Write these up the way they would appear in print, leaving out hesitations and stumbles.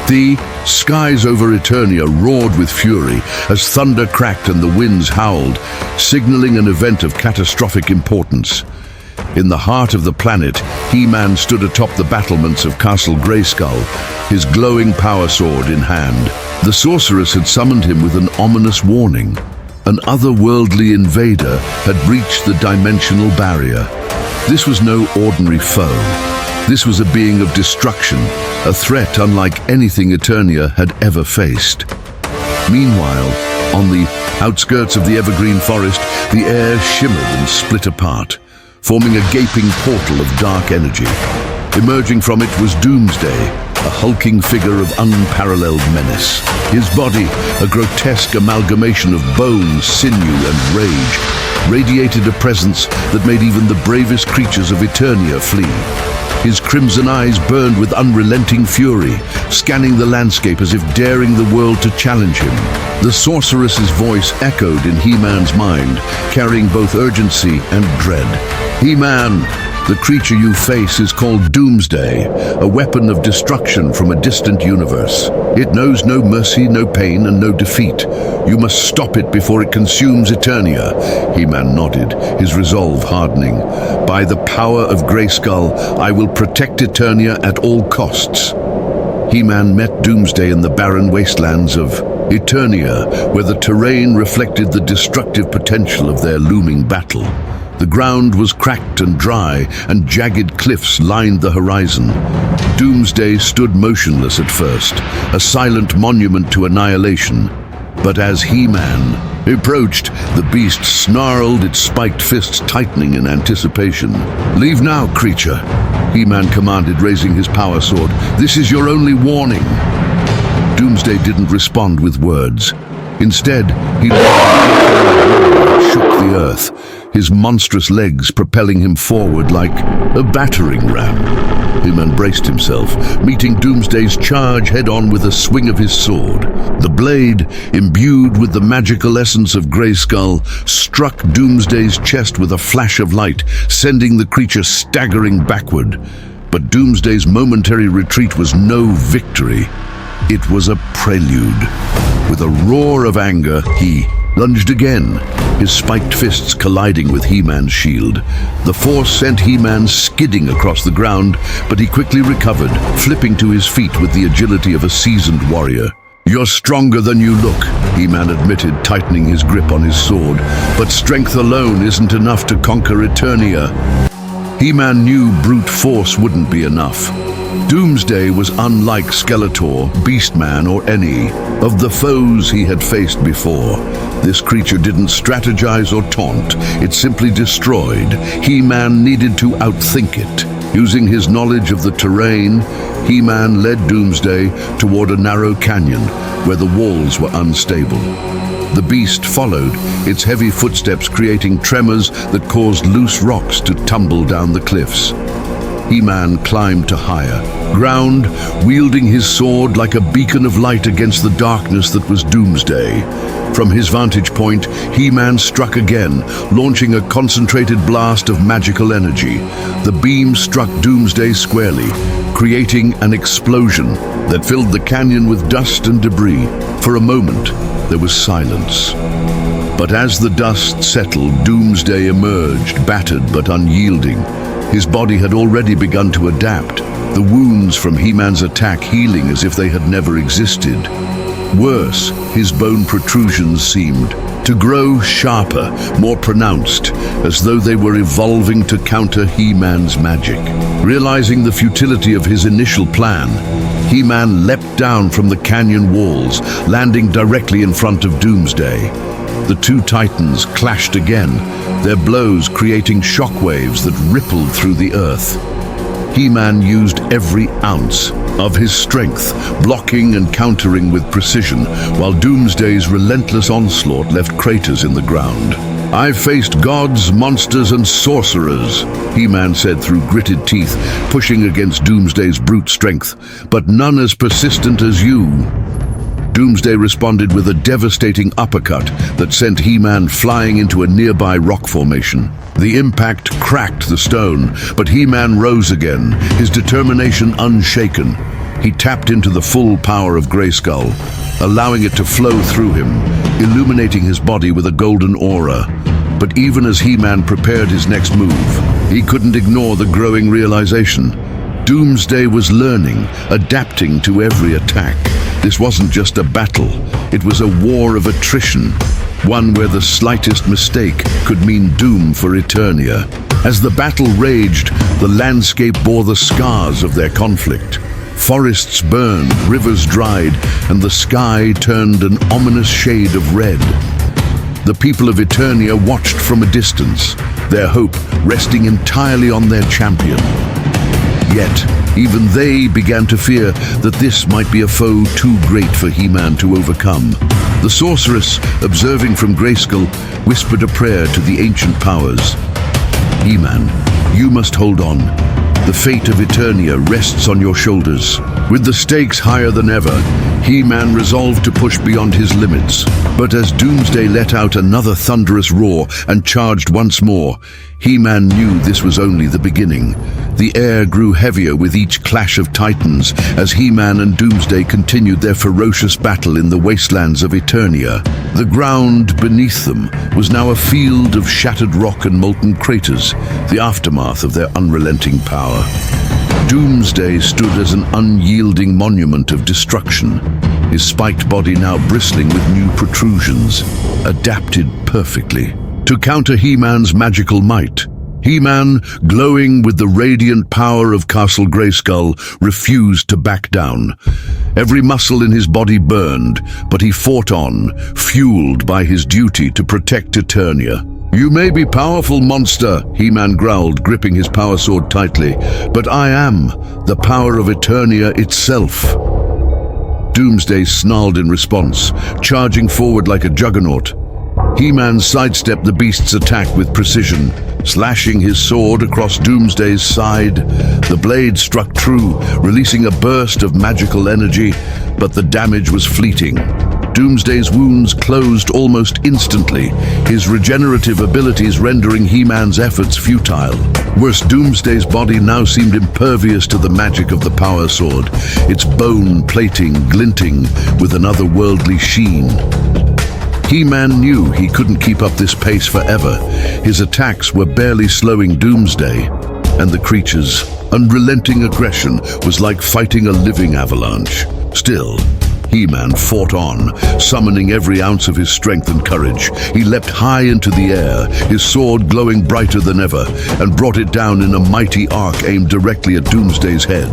The skies over Eternia roared with fury as thunder cracked and the winds howled, signaling an event of catastrophic importance. In the heart of the planet, He-Man stood atop the battlements of Castle Grayskull, his glowing power sword in hand. The sorceress had summoned him with an ominous warning. An otherworldly invader had breached the dimensional barrier. This was no ordinary foe. This was a being of destruction, a threat unlike anything Eternia had ever faced. Meanwhile, on the outskirts of the evergreen forest, the air shimmered and split apart, forming a gaping portal of dark energy. Emerging from it was Doomsday, a hulking figure of unparalleled menace. His body, a grotesque amalgamation of bone, sinew, and rage, radiated a presence that made even the bravest creatures of Eternia flee. His crimson eyes burned with unrelenting fury, scanning the landscape as if daring the world to challenge him. The sorceress's voice echoed in He-Man's mind, carrying both urgency and dread. He-Man, the creature you face is called Doomsday, a weapon of destruction from a distant universe. It knows no mercy, no pain, and no defeat. You must stop it before it consumes Eternia. He-Man nodded, his resolve hardening. By the power of Grayskull, I will protect Eternia at all costs. He-Man met Doomsday in the barren wastelands of Eternia, where the terrain reflected the destructive potential of their looming battle. The ground was cracked and dry, and jagged cliffs lined the horizon. Doomsday stood motionless at first, a silent monument to annihilation. But as He-Man approached, the beast snarled, its spiked fists tightening in anticipation. "Leave now, creature," He-Man commanded, raising his power sword. "This is your only warning." Doomsday didn't respond with words. Instead, he shook the earth, his monstrous legs propelling him forward like a battering ram. He-Man braced himself, meeting Doomsday's charge head-on with a swing of his sword. The blade, imbued with the magical essence of Grayskull, struck Doomsday's chest with a flash of light, sending the creature staggering backward. But Doomsday's momentary retreat was no victory. It was a prelude. With a roar of anger, he lunged again, his spiked fists colliding with He-Man's shield. The force sent He-Man skidding across the ground, but he quickly recovered, flipping to his feet with the agility of a seasoned warrior. "You're stronger than you look," He-Man admitted, tightening his grip on his sword. "But strength alone isn't enough to conquer Eternia." He-Man knew brute force wouldn't be enough. Doomsday was unlike Skeletor, Beastman, or any of the foes he had faced before. This creature didn't strategize or taunt, it simply destroyed. He-Man needed to outthink it. Using his knowledge of the terrain, He-Man led Doomsday toward a narrow canyon where the walls were unstable. The beast followed, its heavy footsteps creating tremors that caused loose rocks to tumble down the cliffs. He-Man climbed to higher ground, wielding his sword like a beacon of light against the darkness that was Doomsday. From his vantage point, He-Man struck again, launching a concentrated blast of magical energy. The beam struck Doomsday squarely, creating an explosion that filled the canyon with dust and debris. For a moment, there was silence. But as the dust settled, Doomsday emerged, battered but unyielding. His body had already begun to adapt, the wounds from He-Man's attack healing as if they had never existed. Worse, his bone protrusions seemed to grow sharper, more pronounced, as though they were evolving to counter He-Man's magic. Realizing the futility of his initial plan, He-Man leapt down from the canyon walls, landing directly in front of Doomsday. The two titans clashed again, their blows creating shockwaves that rippled through the earth. He-Man used every ounce of his strength, blocking and countering with precision, while Doomsday's relentless onslaught left craters in the ground. "I've faced gods, monsters, and sorcerers," He-Man said through gritted teeth, pushing against Doomsday's brute strength, "but none as persistent as you." Doomsday responded with a devastating uppercut that sent He-Man flying into a nearby rock formation. The impact cracked the stone, but He-Man rose again, his determination unshaken. he tapped into the full power of Grayskull, allowing it to flow through him, illuminating his body with a golden aura. But even as He-Man prepared his next move, he couldn't ignore the growing realization. Doomsday was learning, adapting to every attack. This wasn't just a battle, it was a war of attrition, one where the slightest mistake could mean doom for Eternia. As the battle raged, the landscape bore the scars of their conflict. Forests burned, rivers dried, and the sky turned an ominous shade of red. The people of Eternia watched from a distance, their hope resting entirely on their champion. Yet, even they began to fear that this might be a foe too great for He-Man to overcome. The sorceress, observing from Grayskull, whispered a prayer to the ancient powers. He-Man, you must hold on. The fate of Eternia rests on your shoulders. With the stakes higher than ever, He-Man resolved to push beyond his limits. But as Doomsday let out another thunderous roar and charged once more, He-Man knew this was only the beginning. The air grew heavier with each clash of titans as He-Man and Doomsday continued their ferocious battle in the wastelands of Eternia. The ground beneath them was now a field of shattered rock and molten craters, the aftermath of their unrelenting power. Doomsday stood as an unyielding monument of destruction, his spiked body now bristling with new protrusions, adapted perfectly to counter He-Man's magical might. He-Man, glowing with the radiant power of Castle Grayskull, refused to back down. Every muscle in his body burned, but he fought on, fueled by his duty to protect Eternia. You may be powerful, monster, He-Man growled, gripping his power sword tightly, but I am the power of Eternia itself. Doomsday snarled in response, charging forward like a juggernaut. He-Man sidestepped the beast's attack with precision, slashing his sword across Doomsday's side. The blade struck true, releasing a burst of magical energy, but the damage was fleeting. Doomsday's wounds closed almost instantly, his regenerative abilities rendering He-Man's efforts futile. Worse, Doomsday's body now seemed impervious to the magic of the power sword, its bone plating glinting with an otherworldly sheen. He-Man knew he couldn't keep up this pace forever. His attacks were barely slowing Doomsday, and the creature's unrelenting aggression was like fighting a living avalanche. Still, He-Man fought on, summoning every ounce of his strength and courage. He leapt high into the air, his sword glowing brighter than ever, and brought it down in a mighty arc aimed directly at Doomsday's head.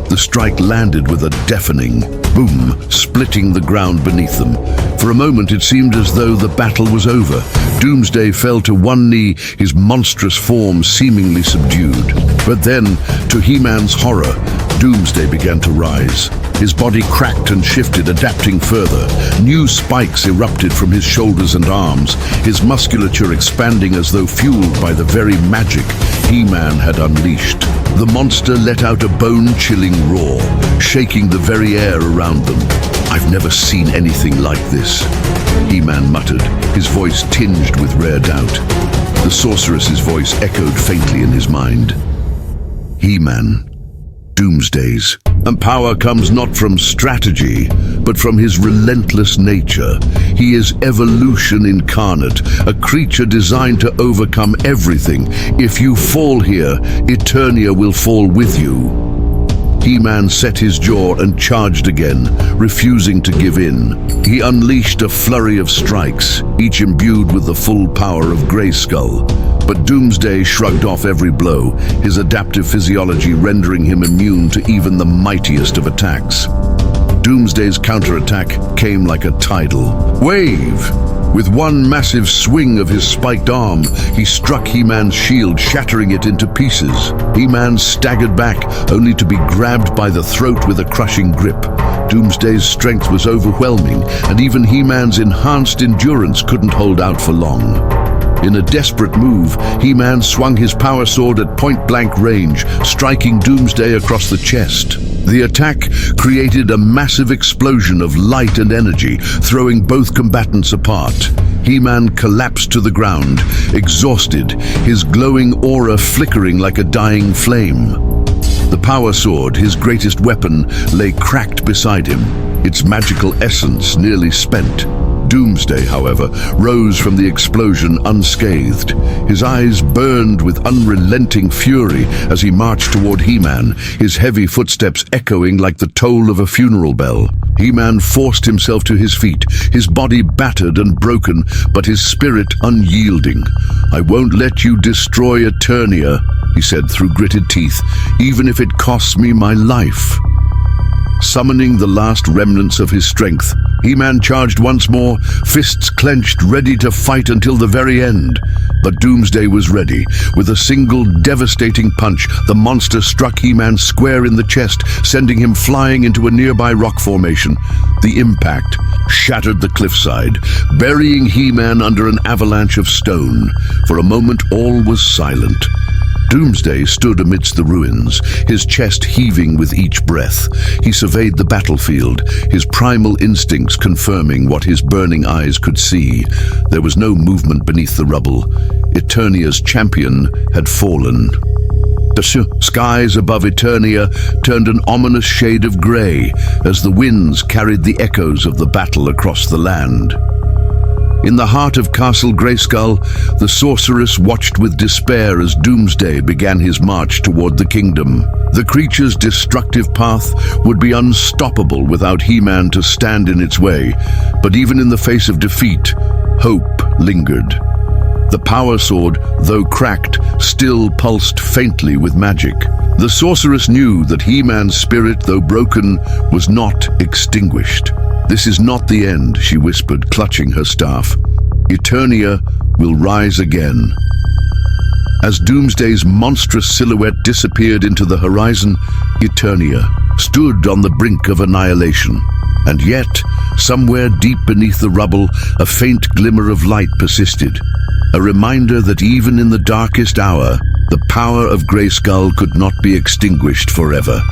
The strike landed with a deafening boom, splitting the ground beneath them. For a moment it seemed as though the battle was over. Doomsday fell to one knee, his monstrous form seemingly subdued. But then, to He-Man's horror, Doomsday began to rise. His body cracked and shifted, adapting further. New spikes erupted from his shoulders and arms, his musculature expanding as though fueled by the very magic He-Man had unleashed. The monster let out a bone-chilling roar, shaking the very air around them. I've never seen anything like this, He-Man muttered, his voice tinged with rare doubt. The sorceress's voice echoed faintly in his mind. He-Man, Doomsday's. And power comes not from strategy, but from his relentless nature. He is evolution incarnate, a creature designed to overcome everything. If you fall here, Eternia will fall with you. He-Man set his jaw and charged again, refusing to give in. He unleashed a flurry of strikes, each imbued with the full power of Grayskull. But Doomsday shrugged off every blow, his adaptive physiology rendering him immune to even the mightiest of attacks. Doomsday's counterattack came like a tidal wave. With one massive swing of his spiked arm, he struck He-Man's shield, shattering it into pieces. He-Man staggered back, only to be grabbed by the throat with a crushing grip. Doomsday's strength was overwhelming, and even He-Man's enhanced endurance couldn't hold out for long. In a desperate move, He-Man swung his power sword at point-blank range, striking Doomsday across the chest. The attack created a massive explosion of light and energy, throwing both combatants apart. He-Man collapsed to the ground, exhausted, his glowing aura flickering like a dying flame. The power sword, his greatest weapon, lay cracked beside him, its magical essence nearly spent. Doomsday, however, rose from the explosion unscathed. His eyes burned with unrelenting fury as he marched toward He-Man, his heavy footsteps echoing like the toll of a funeral bell. He-Man forced himself to his feet, his body battered and broken, but his spirit unyielding. "I won't let you destroy Eternia," he said through gritted teeth, "even if it costs me my life." Summoning the last remnants of his strength, He-Man charged once more, fists clenched, ready to fight until the very end. But Doomsday was ready. With a single devastating punch, the monster struck He-Man square in the chest, sending him flying into a nearby rock formation. The impact shattered the cliffside, burying He-Man under an avalanche of stone. For a moment, all was silent. Doomsday stood amidst the ruins, his chest heaving with each breath. He surveyed the battlefield, his primal instincts confirming what his burning eyes could see. There was no movement beneath the rubble. Eternia's champion had fallen. The skies above Eternia turned an ominous shade of grey as the winds carried the echoes of the battle across the land. In the heart of Castle Grayskull, the sorceress watched with despair as Doomsday began his march toward the kingdom. The creature's destructive path would be unstoppable without He-Man to stand in its way, but even in the face of defeat, hope lingered. The power sword, though cracked, still pulsed faintly with magic. The sorceress knew that He-Man's spirit, though broken, was not extinguished. "This is not the end," she whispered, clutching her staff. "Eternia will rise again." As Doomsday's monstrous silhouette disappeared into the horizon, Eternia stood on the brink of annihilation. And yet, somewhere deep beneath the rubble, a faint glimmer of light persisted. A reminder that even in the darkest hour, the power of Grayskull could not be extinguished forever.